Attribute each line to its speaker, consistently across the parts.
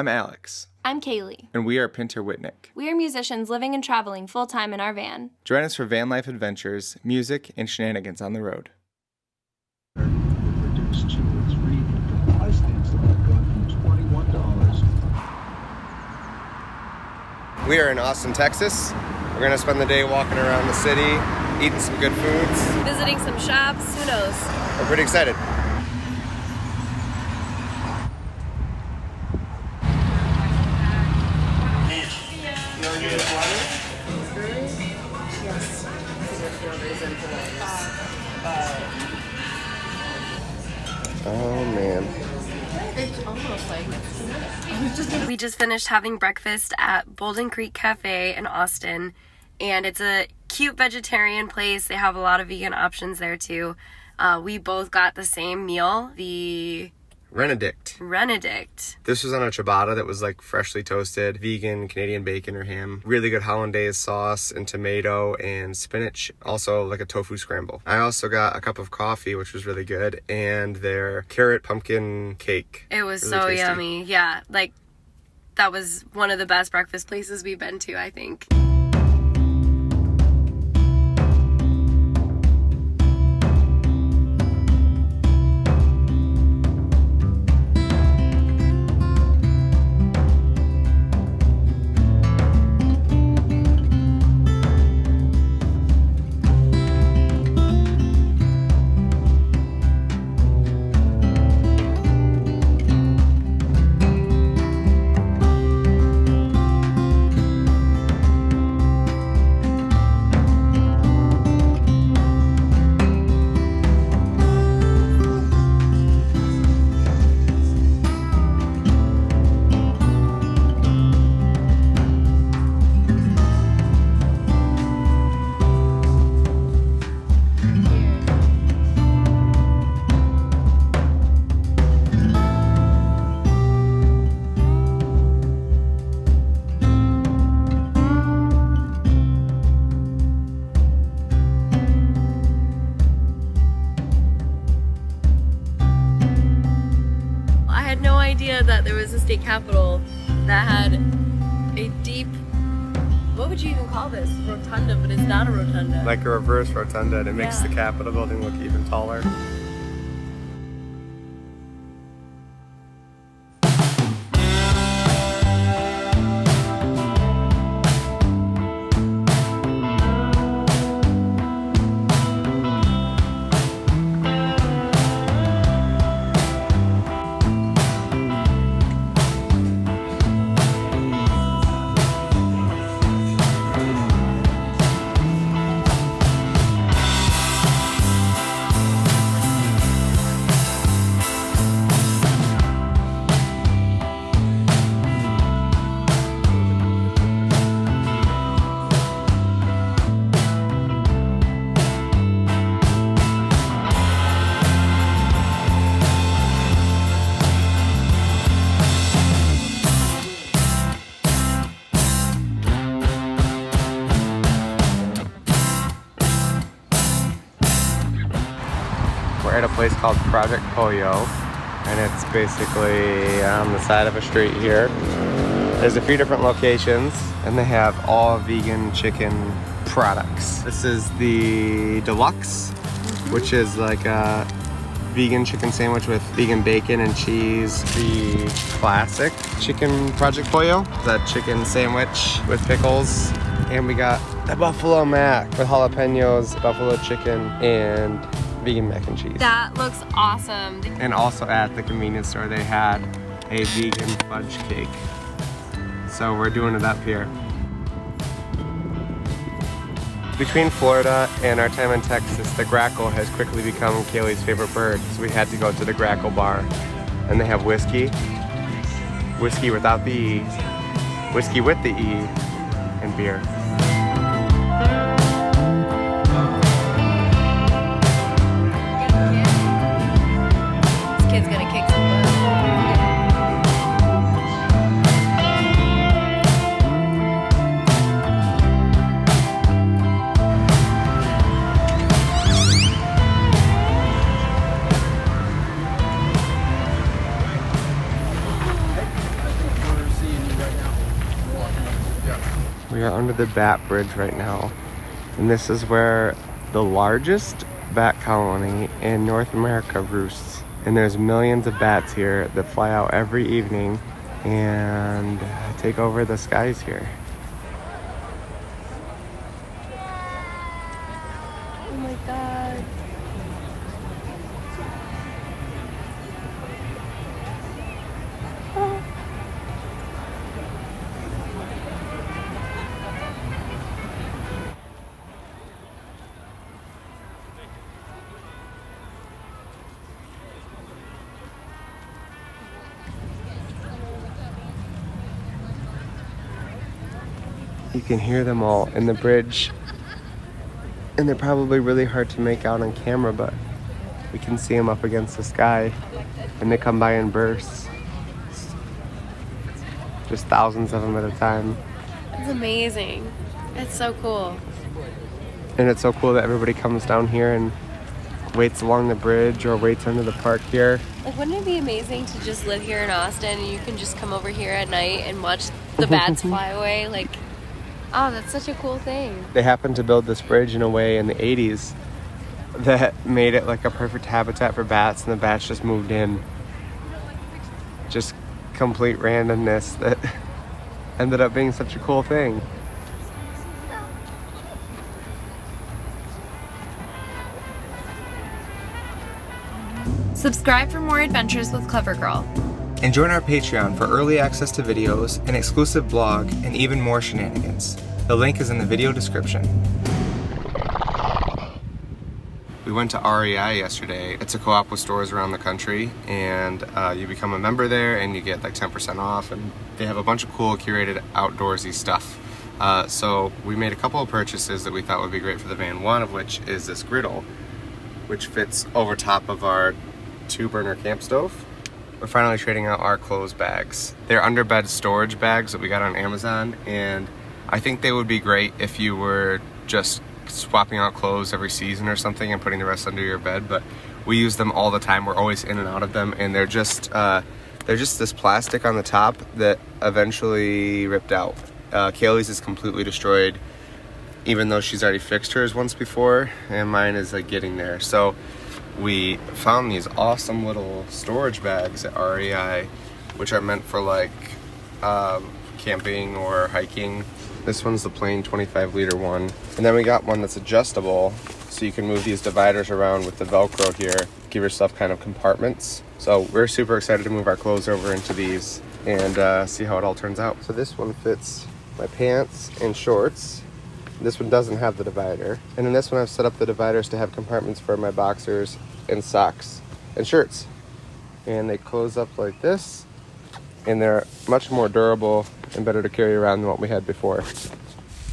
Speaker 1: I'm Alex.
Speaker 2: I'm Kaylee.
Speaker 1: And we are Pinter Whitnick.
Speaker 2: We are musicians living and traveling full-time in our van.
Speaker 1: Join us for van life adventures, music, and shenanigans on the road. We are in Austin, Texas. We're going to spend the day walking around the city, eating some good foods.
Speaker 2: Visiting some shops, who knows?
Speaker 1: We're pretty excited. Oh man.
Speaker 2: It's almost like we just finished having breakfast at Bolden Creek Cafe in Austin, and it's a cute vegetarian place. They have a lot of vegan options there too. We both got the same meal, the Renedict.
Speaker 1: This was on a ciabatta that was like freshly toasted, vegan, Canadian bacon or ham. Really good hollandaise sauce and tomato and spinach. Also like a tofu scramble. I also got a cup of coffee, which was really good, and their carrot pumpkin cake.
Speaker 2: It was
Speaker 1: really
Speaker 2: so
Speaker 1: tasty.
Speaker 2: yummy. Yeah, like that was one of the best breakfast places we've been to, I think. That there was a state capitol that had a deep, what would you even call this? Rotunda, but it's not a rotunda.
Speaker 1: Like a reverse rotunda, and it makes the Capitol building look even taller. We're at a place called Project Pollo, and it's basically on the side of a street here. There's a few different locations, and they have all vegan chicken products. This is the deluxe, which is like a vegan chicken sandwich with vegan bacon and cheese. The classic chicken Project Pollo, the chicken sandwich with pickles. And we got the buffalo mac with jalapenos, buffalo chicken, and vegan mac and cheese.
Speaker 2: That looks awesome.
Speaker 1: And also at the convenience store they had a vegan fudge cake. So we're doing it up here. Between Florida and our time in Texas, the grackle has quickly become Kaylee's favorite bird, so we had to go to the grackle bar. And they have whiskey without the E, whiskey with the E, and beer.
Speaker 2: This kid's gonna kick some butt.
Speaker 1: We are under the bat bridge right now, and this is where the largest bat colony in North America roosts. And there's millions of bats here that fly out every evening and take over the skies here.
Speaker 2: Oh my god. Oh.
Speaker 1: You can hear them all in the bridge, and they're probably really hard to make out on camera, but we can see them up against the sky, and they come by in bursts. Just thousands of them at a time.
Speaker 2: It's amazing. It's so cool.
Speaker 1: And it's so cool that everybody comes down here and waits along the bridge or waits under the park here.
Speaker 2: Like, wouldn't it be amazing to just live here in Austin and you can just come over here at night and watch the bats fly away? Like, oh, that's such a cool thing.
Speaker 1: They happened to build this bridge in a way in the 80s that made it like a perfect habitat for bats, and the bats just moved in. Just complete randomness that ended up being such a cool thing.
Speaker 3: Subscribe for more adventures with Clever Girl.
Speaker 1: And join our Patreon for early access to videos, an exclusive blog, and even more shenanigans. The link is in the video description. We went to REI yesterday. It's a co-op with stores around the country, and you become a member there and you get like 10% off, and they have a bunch of cool curated outdoorsy stuff. So we made a couple of purchases that we thought would be great for the van, one of which is this griddle, which fits over top of our 2-burner camp stove. We're finally trading out our clothes bags. They're underbed storage bags that we got on Amazon, and I think they would be great if you were just swapping out clothes every season or something and putting the rest under your bed, but we use them all the time. We're always in and out of them, and they're just this plastic on the top that eventually ripped out. Kaylee's is completely destroyed, even though she's already fixed hers once before, and mine is like getting there. So we found these awesome little storage bags at REI, which are meant for like camping or hiking. This one's the plain 25-liter one. And then we got one that's adjustable, so you can move these dividers around with the Velcro here, give yourself kind of compartments. So we're super excited to move our clothes over into these and see how it all turns out. So this one fits my pants and shorts. This one doesn't have the divider. And in this one I've set up the dividers to have compartments for my boxers and socks and shirts. And they close up like this, and they're much more durable and better to carry around than what we had before.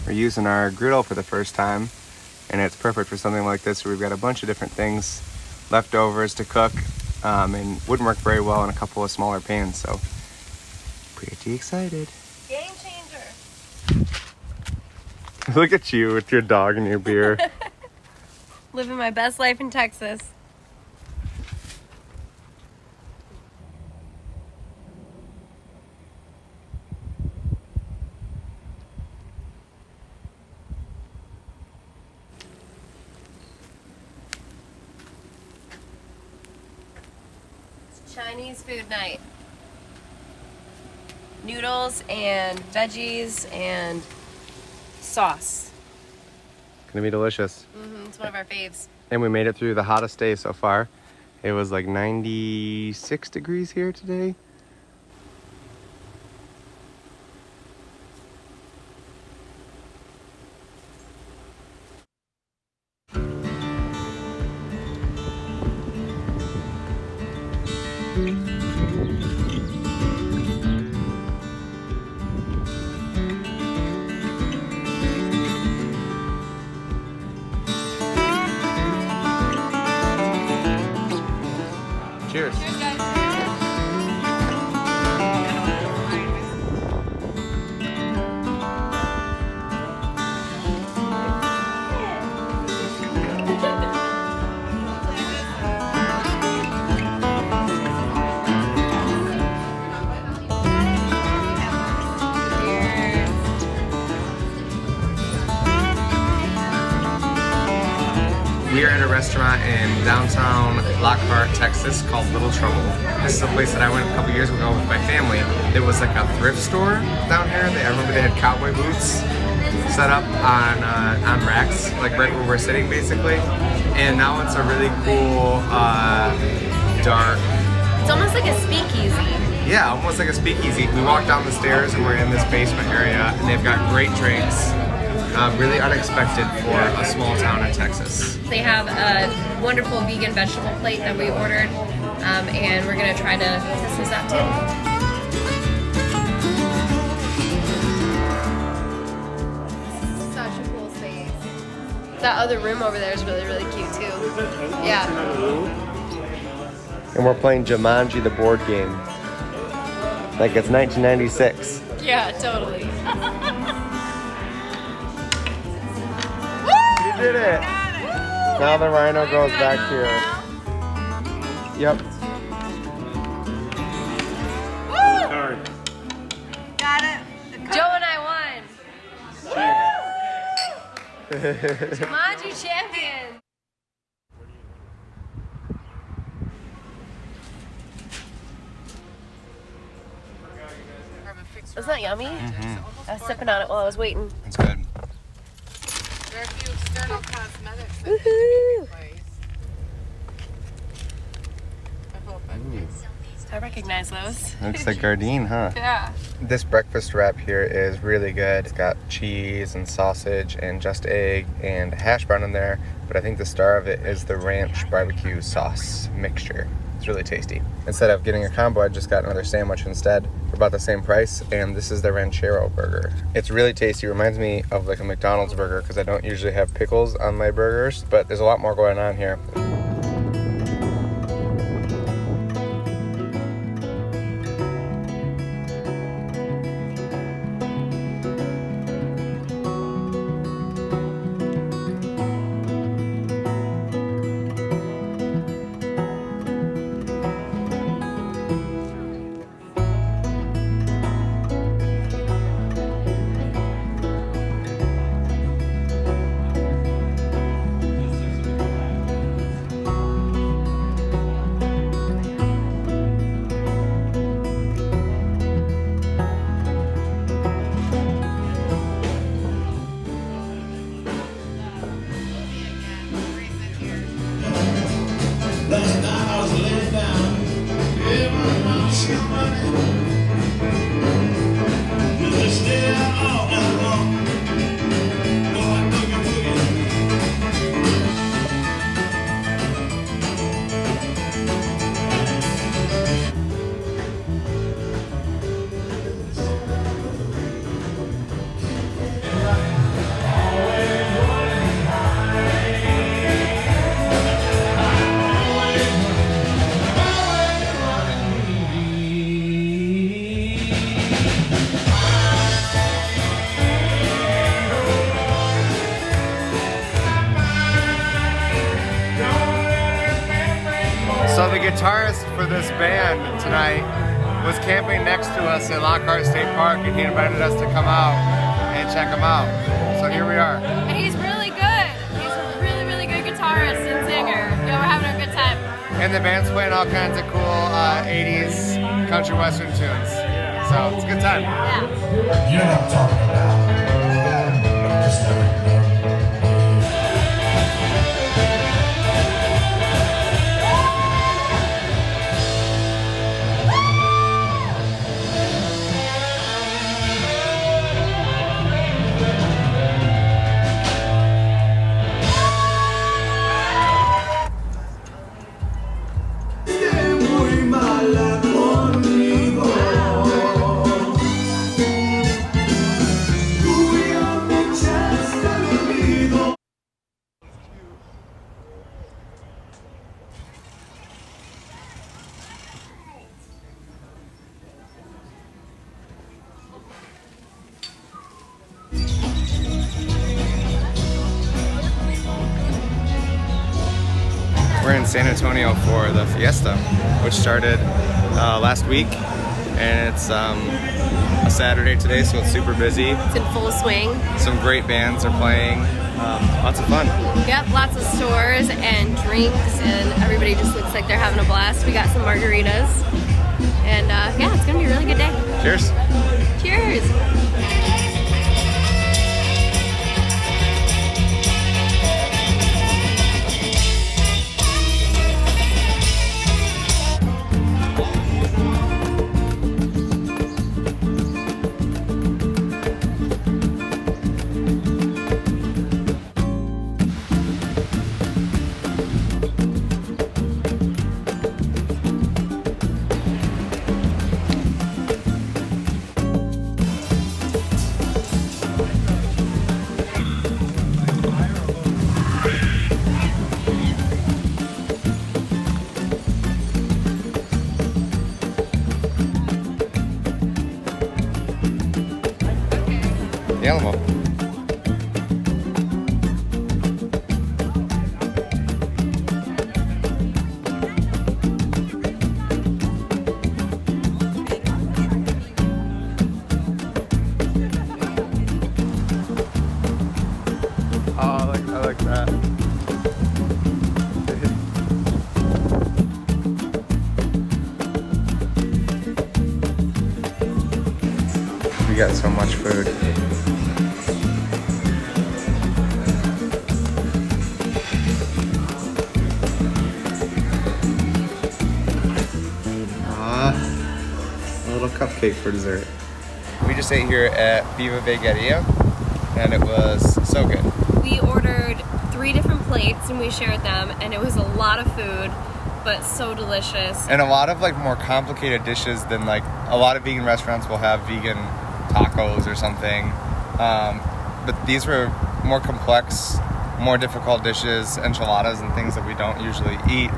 Speaker 1: We're using our griddle for the first time, and it's perfect for something like this where we've got a bunch of different things, leftovers to cook, and wouldn't work very well in a couple of smaller pans, so pretty excited.
Speaker 2: Game changer.
Speaker 1: Look at you with your dog and your beer.
Speaker 2: Living my best life in Texas. Chinese food night. Noodles and veggies and sauce.
Speaker 1: Gonna be delicious.
Speaker 2: It's one of our faves.
Speaker 1: And we made it through the hottest day so far. It was like 96 degrees here today. Cheers.
Speaker 2: Cheers, guys.
Speaker 1: restaurant in downtown Lockhart, Texas called Little Trouble. This is a place that I went a couple years ago with my family. It was like a thrift store down here. I remember they had cowboy boots set up on racks, like right where we're sitting basically. And now it's a really cool, dark...
Speaker 2: It's almost like a speakeasy.
Speaker 1: Yeah, almost like a speakeasy. We walked down the stairs and we're in this basement area, and they've got great drinks. Really unexpected for a small town in Texas.
Speaker 2: They have a wonderful vegan vegetable plate that we ordered, and we're gonna try to test this out too. That other room over there is really, really cute too. Yeah.
Speaker 1: And we're playing Jumanji, the board game. Like it's 1996.
Speaker 3: Yeah, totally.
Speaker 1: You did it! Now the rhino goes back here. Yep.
Speaker 3: Got it.
Speaker 2: Joe and I won. Jumanji champion. Isn't that yummy? I was sipping on it while I was waiting.
Speaker 1: It's good.
Speaker 4: There are a few external cosmetics that
Speaker 2: Woohoo!
Speaker 4: take place. I hope
Speaker 2: I recognize those.
Speaker 1: Looks like Gardein, huh?
Speaker 2: Yeah.
Speaker 1: This breakfast wrap here is really good. It's got cheese and sausage and just egg and hash brown in there, but I think the star of it is the ranch barbecue sauce mixture. It's really tasty. Instead of getting a combo, I just got another sandwich instead for about the same price, and this is the ranchero burger. It's really tasty. It reminds me of like a McDonald's burger because I don't usually have pickles on my burgers, but there's a lot more going on here. So the guitarist for this band tonight was camping next to us in Lockhart State Park, and he invited us to come out and check him out. So here we are.
Speaker 3: And he's really good. He's a really, really good guitarist and singer. Yeah, we're having a good time.
Speaker 1: And the band's playing all kinds of cool 80s country western tunes. So it's a good time.
Speaker 3: Yeah.
Speaker 5: You know what I'm talking about.
Speaker 1: We're in San Antonio for the Fiesta, which started last week, and it's a Saturday today, so it's super busy.
Speaker 2: It's in full swing.
Speaker 1: Some great bands are playing. Lots of fun.
Speaker 2: Yep, lots of stores and drinks, and everybody just looks like they're having a blast. We got some margaritas, and yeah, it's gonna be a really good day.
Speaker 1: Cheers.
Speaker 2: Cheers!
Speaker 1: The Alamo. Oh, I like that. We got so much food. A little cupcake for dessert. We just ate here at Viva Vegaria, and it was so good.
Speaker 2: We ordered 3 different plates and we shared them, and it was a lot of food, but so delicious.
Speaker 1: And a lot of like more complicated dishes than like a lot of vegan restaurants will have vegan tacos or something. But these were more complex, more difficult dishes, enchiladas and things that we don't usually eat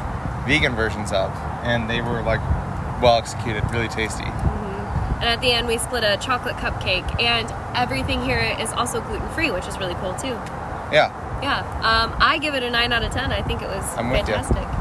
Speaker 1: vegan versions of. And they were like well executed, really tasty.
Speaker 2: And at the end, we split a chocolate cupcake, and everything here is also gluten-free, which is really cool too.
Speaker 1: Yeah.
Speaker 2: Yeah. I give it a 9 out of 10. I think it was
Speaker 1: I'm with you.
Speaker 2: fantastic.